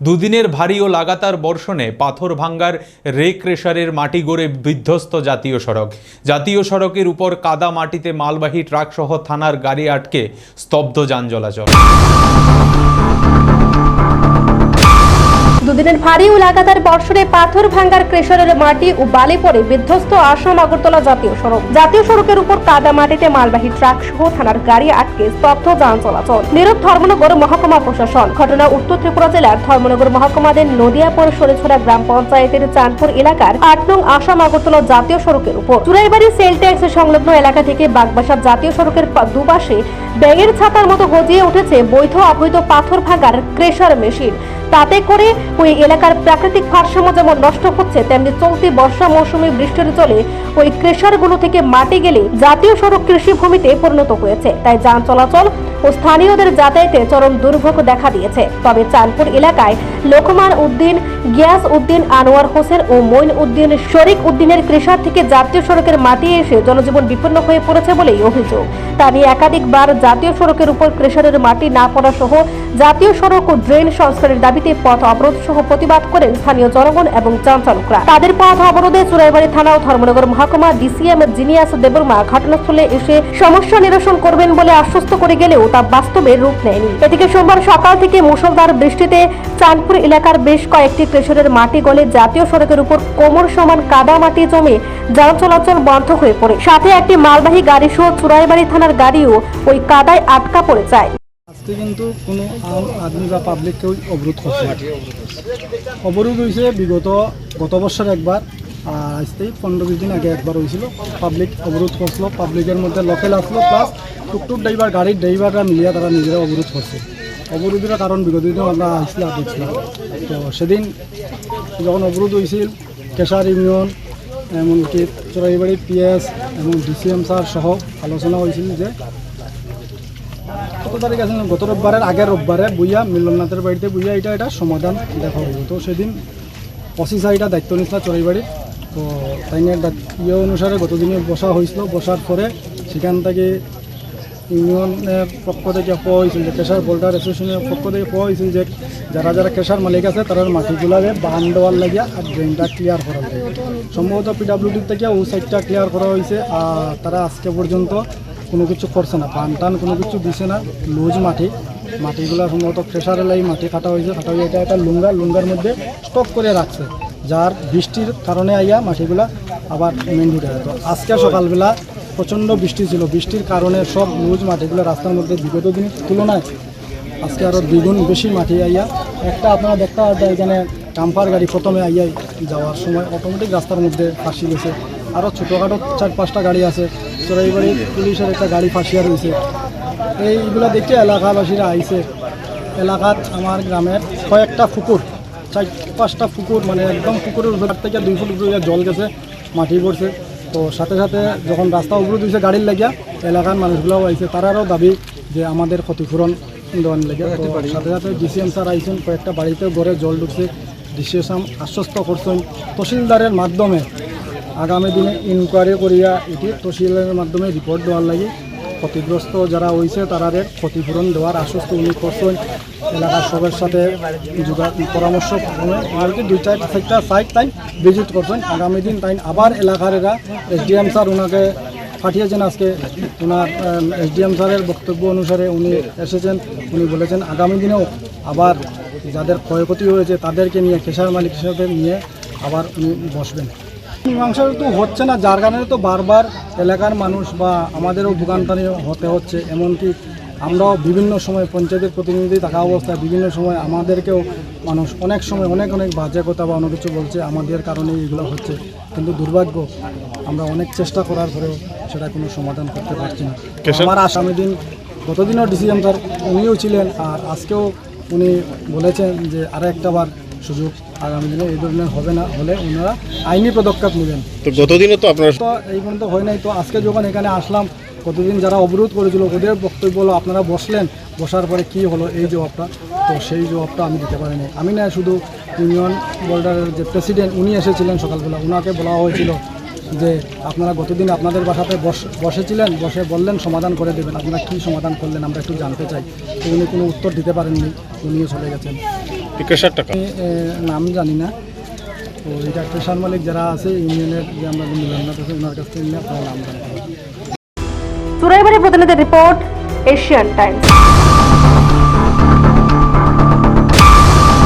দুদিনের ভারী ও লাগাতার বর্ষণে পাথর ভাঙ্গার রে ক্রেশারের মাটি গড়ে বিধ্বস্ত জাতীয় সড়ক। জাতীয় সড়কের উপর কাদা মাটিতে মালবাহী ট্রাক সহ থানার গাড়ি আটকে স্তব্ধ যান চলাচল। দুদিনের ভারী ও লাগাতার বর্ষণে পাথর ভাঙ্গার ক্রেশারের মাটি ও বালি পড়ে বিধ্বস্ত আসাম আগরতলা জাতীয় সড়ক। জাতীয় সড়কের উপর কাদা মাটিতে মালবাহী ট্রাক সহ থানার গাড়ি আটকে স্তব্ধ যান চলাচল। নীরব ধর্মনগর মহকুমা প্রশাসন। ঘটনা উত্তর ত্রিপুরা জেলার ধর্মনগর মহকুমাধীন নদিয়াপুর সরিছড়া গ্রাম পঞ্চায়েতের চাঁদপুর এলাকার ৮ নং আসাম আগরতলা জাতীয় সড়কের উপর চুরাইবাড়ি সেল ট্যাক্স সংলগ্ন এলাকা থেকে বাগবাসা জাতীয় সড়কের দুপাশে ব্যাঙের ছাতার মতো গজিয়ে উঠেছে বৈধ অবৈধ পাথর ভাঙ্গার ক্রেশার মেশিন। তাতে করে ওই এলাকার প্রাকৃতিক ভারসাম্য যেমন নষ্ট হচ্ছে, তেমনি চলতি বর্ষা মৌসুমে বৃষ্টির জলে ওই ক্রেশারগুলো থেকে মাটি গেলে জাতীয় সড়ক কৃষিভূমিতে পরিণত হয়েছে। তাই যান চলাচল ও স্থানীয়দের যাতায়াতে চরম দুর্ভোগ দেখা দিয়েছে। তবে চাঁদপুর এলাকায় লোকমান উদ্দিন, গিয়াস উদ্দিন, আনোয়ার হোসেন ও মঈন উদ্দিন, শরিক উদ্দিনের ক্রেশার থেকে জাতীয় সড়কের মাটি এসে জনজীবন বিপন্ন হয়ে পড়েছে বলেই অভিযোগ। তা নিয়ে একাধিকবার জাতীয় সড়কের উপর ক্রেশারের মাটি না পড়া সহ জাতীয় সড়ক ও ড্রেন সংস্কারের দাবিতে পথ অবরোধ সহ প্রতিবাদ করেন স্থানীয় জনগণ এবং যান চালকরা। তাদের পথ অবরোধে চুরাইবাড়ি থানা ও ধর্মনগর মহকুমা ডিসিএম জিনিয়াস দেববর্মা ঘটনাস্থলে এসে সমস্যা নিরসন করবেন বলে আশ্বস্ত করে গেলেও তা বাস্তবে রূপ নেয়নি। এদিকে সোমবার সকাল থেকে মুষলধার বৃষ্টিতে চাঁদপুর এলাকার বেশ কয়েকটি ক্রেশারের মাটি গলে জাতীয় সড়কের উপর কোমর সমান কাদা মাটি জমে যান চলাচল বন্ধ হয়ে পড়ে। সাথে একটি মালবাহী গাড়ি সহ চুরাইবাড়ি থানার গাড়িও ওই কাদায় আটকা পড়ে যায়। আজকে কিন্তু কোনো আম আদমি বা পাবলিক কেউ অবরোধ করছে। অবরোধ হয়েছে গত বছর একবার, আজকে 15-20 দিন আগে একবার হয়েছিল। পাবলিক অবরোধ করছিল, পাবলিকের মধ্যে লোকেল আসলো, প্লাস টুকটুক ড্রাইভার, গাড়ির ড্রাইভাররা মিলিয়ে তারা নিজেরা অবরোধ করছে। অবরোধের কারণ বিগত দিনে আমরা আসছিলাম দেখছিলাম। তো সেদিন যখন অবরোধ হয়েছিল, কেশার ইউনিয়ন এমনকি চোরাইবাড়ি পিএস এবং ডিসিএম স্যার সহ আলোচনা হয়েছিল যে কত তারিখ আছে, গত রোববারের আগের রোববারে বইয়া মিলননাথের বাড়িতে বইয়া এটা সমাধান দেখা হইব। তো সেদিন ওসি সাইডা দায়িত্ব নিয়েছিল চোরাইবাড়ির। তো তাই ইয়ে অনুসারে গতদিনে বসা হয়েছিল। বসার পরে সেখান থেকে ইউনিয়নের পক্ষ থেকে পাওয়া হয়েছিল যে কেশার বোল্ডার অ্যাসোসিয়েশনের পক্ষ থেকে পাওয়া হয়েছিল যে যারা যারা কেশার মালিক আছে তারা মাটিগুলারে বান দেওয়ার লাগিয়া আর ড্রেনটা ক্লিয়ার করা যায়। সম্ভবত পিডাব্লিউডির থেকে ও সাইডটা ক্লিয়ার করা হয়েছে। আর তারা আজকে পর্যন্ত কোনো কিছু করছে না, বান টান কোনো কিছু দিছে না। লুজ মাটিগুলো সম্ভবত ক্রেশারের লাই মাটি কাটা হয়ে এটা একটা লুঙ্গার মধ্যে স্টক করে রাখছে, যার বৃষ্টির কারণে আইয়া মাটিগুলা আবার মেন রোডে। তো আজকে সকালবেলা প্রচণ্ড বৃষ্টি ছিল, বৃষ্টির কারণে সব লুজ মাটিগুলো রাস্তার মধ্যে বিগত দিনের তুলনায় আজকে আরও দ্বিগুণ বেশি মাটি আইয়া একটা আপনারা দেখতে পাবেন এখানে ডাম্পার গাড়ি প্রথমে আইয়া যাওয়ার সময় অটোমেটিক রাস্তার মধ্যে ফাঁসি গেছে। আরও ছোটোখাটো 4-5টা গাড়ি আছে। চোরাইবাড়ি পুলিশের একটা গাড়ি ফাঁসিয়া রয়েছে। এইগুলো দেখে এলাকাবাসীরা আইছে। এলাকাত আমার গ্রামের কয়েকটা পুকুর, 4-5টা পুকুর, মানে একদম পুকুরের উপর থেকে 2 ফুট উপরে জল গেছে, মাটি পড়ছে। তো সাথে সাথে যখন রাস্তা অবরোধ হয়েছে গাড়ির লাগিয়া, এলাকার মানুষগুলোও আইছে, তারারও দাবি যে আমাদের ক্ষতিপূরণ দেওয়ার লাগে। তো সাথে সাথে ডিসিএম স্যার আইছেন, কয়েকটা বাড়িতে ঘরে জল ঢুকছে। ডিসিএম আশ্বস্ত করছেন তহসিলদারের মাধ্যমে আগামী দিনে ইনকোয়ারি করিয়া এটি তহসিলদারের মাধ্যমে রিপোর্ট দেওয়ার লাগে ক্ষতিগ্রস্ত যারা হয়েছে তাদের ক্ষতিপূরণ দেওয়ার আশ্বস্ত উনি করছেন। এলাকার সবের সাথে পরামর্শ এমনকি 2-4টা সাইট তাই ভিজিট করছেন। আগামী দিন তাই আবার এলাকার এরা এসডিএম স্যার ওনাকে পাঠিয়েছেন। আজকে ওনার এসডিএম স্যারের বক্তব্য অনুসারে উনি এসেছেন। উনি বলেছেন আগামী দিনেও আবার যাদের ক্ষয়ক্ষতি হয়েছে তাদেরকে নিয়ে কেশার মালিক হিসাবে নিয়ে আবার উনি বসবেন। মীমাংসা তো হচ্ছে না, যার কারণে তো বারবার এলাকার মানুষ বা আমাদেরও দোকানদারি হতে হচ্ছে। এমনকি আমরাও বিভিন্ন সময় পঞ্চায়েতের প্রতিনিধি থাকা অবস্থায় বিভিন্ন সময় আমাদেরকেও মানুষ অনেক সময় অনেক বাজে কথা বা অনেক কিছু বলছে, আমাদের কারণেই এগুলো হচ্ছে। কিন্তু দুর্ভাগ্য আমরা অনেক চেষ্টা করার পরেও সেটা কোনো সমাধান করতে পারছি না। আমার আগামী দিন গতদিনও ডিসিএম স্যার উনিও ছিলেন, আর আজকেও উনি বলেছেন যে আরও একটাবার সুযোগ আগামী দিনে এই ধরনের হবে না, হলে ওনারা আইনি পদক্ষেপ নেবেন। তো গতদিনও তো আপনারা তো এই পর্যন্ত হয় নাই। তো আজকে যখন এখানে আসলাম, কতদিন যারা অবরোধ করেছিল ওদের বক্তব্য হলো আপনারা বসলেন, বসার পরে কি হলো এই জবাবটা। তো সেই জবাবটা আমি দিতে পারিনি। আমি না, শুধু ইউনিয়ন বোর্ডারের যে প্রেসিডেন্ট উনি এসেছিলেন সকালবেলা, ওনাকে বলা হয়েছিল যে আপনারা গতদিন আপনাদের বাসাতে বসেছিলেন, বসে বললেন সমাধান করে দেবেন, আপনারা কী সমাধান করলেন আমরা একটু জানতে চাই। তো উনি কোনো উত্তর দিতে পারেননি, উনিও চলে গেছেন। আমি নাম জানি না, তো এটা ক্রেশার মালিক যারা আছে ইউনিয়নের যে আমরা মিলনাথ আছে ওনার কাছ থেকে নিয়ে আপনার নাম জানতে পারবেন। চুরাইবাড়ি প্রতিনিধি রিপোর্ট, এশিয়ান টাইমস।